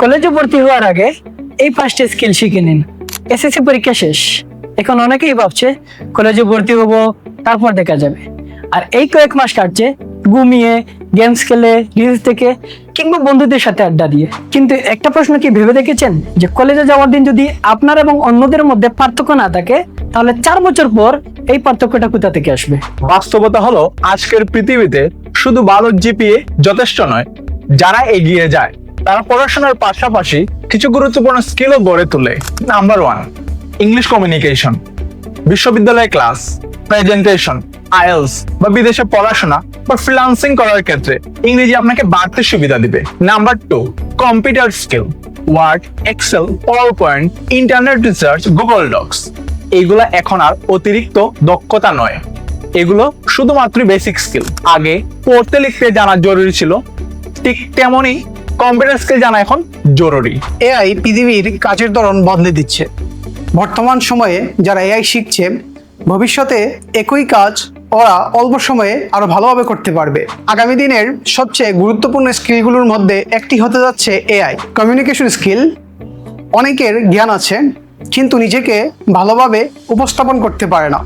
কলেজে ভর্তি হওয়ার আগে এই 5টা স্কিল শিখে নিন। এসএসসি পরীক্ষা শেষ, এখন অনেকেই ভাবছে কলেজে ভর্তি হব, তারপর দেখা যাবে। আর এই কয়েক মাস কাটছে ঘুমিয়ে, গেমস খেলে, রিলস থেকে, কিংবা বন্ধুদের সাথে আড্ডা দিয়ে। কিন্তু একটা প্রশ্ন কি ভেবে দেখেছেন যে কলেজে যাওয়ার দিন যদি আপনার এবং অন্যদের মধ্যে পার্থক্য না থাকে, তাহলে 4 বছর পর এই পার্থক্যটা কোথা থেকে আসবে? বাস্তবতা হলো আজকের পৃথিবীতে শুধু ভালো জিপিএ যথেষ্ট নয়। যারা এগিয়ে যায় তারা পড়াশোনার পাশাপাশি কিছু গুরুত্বপূর্ণ স্কিলও গড়ে তোলে। Number 1, English communication. বিশ্ববিদ্যালয়ে ক্লাস, প্রেজেন্টেশন, আইএলস বা বিদেশে পড়াশোনা বা ফ্রিল্যান্সিং করার ক্ষেত্রে ইংরেজি আপনাকে বাড়তে সুবিধা দিবে। Number 2, computer skill. Word, Excel, PowerPoint, internet research, Google Docs. এগুলা এখন আর অতিরিক্ত দক্ষতা নয়, এগুলো শুধুমাত্র বেসিক স্কিল। আগে পড়তে লিখতে জানা জরুরি ছিল, ঠিক তেমনই কম্পিউটার স্কিল জানা এখন জরুরি। এআই পৃথিবীর কাজের ধরন বদলে দিচ্ছে। বর্তমান সময়ে যারা এআই শিখছে, ভবিষ্যতে একই কাজ ওরা অল্প সময়ে আরো ভালোভাবে করতে পারবে। আগামী দিনের সবচেয়ে গুরুত্বপূর্ণ স্কিলগুলোর মধ্যে একটি হতে যাচ্ছে এআই কমিউনিকেশন স্কিল। অনেকের জ্ঞান আছে কিন্তু নিজেকে ভালোভাবে উপস্থাপন করতে পারে না,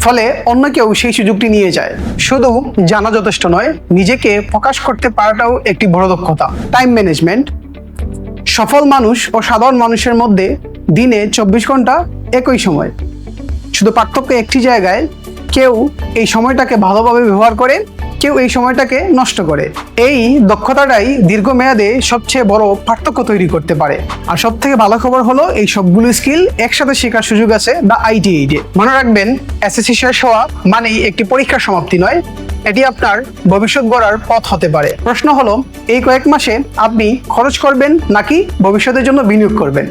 ফলে অন্য কেউ সেই সুযোগটি নিয়ে যায়। শুধু জানা যথেষ্ট নয়, নিজেকে প্রকাশ করতে পারাটাও একটি বড় দক্ষতা। Time management. সফল মানুষ ও সাধারণ মানুষের মধ্যে দিনে 24 ঘন্টা একই সময়, শুধু পার্থক্য একটি জায়গায়। কেউ এই সময়টাকে ভালোভাবে ব্যবহার করে, কেউ এই সময়টাকে নষ্ট করে। এই দক্ষতাটাই দীর্ঘমেয়াদে সবচেয়ে বড় পার্থক্য তৈরি করতে পারে। আর সব থেকে ভালো খবর হলো এই সবগুলো স্কিল একসাথে শেখার সুযোগ আছে দ্য আইটিআই-এ। মনে রাখবেন, এসএসসি শেষ হওয়া মানেই একটি পরীক্ষার সমাপ্তি নয়, এটি আপনার ভবিষ্যৎ গড়ার পথ হতে পারে। প্রশ্ন হলো, এই কয়েক মাসে আপনি খরচ করবেন নাকি ভবিষ্যতের জন্য বিনিয়োগ করবেন?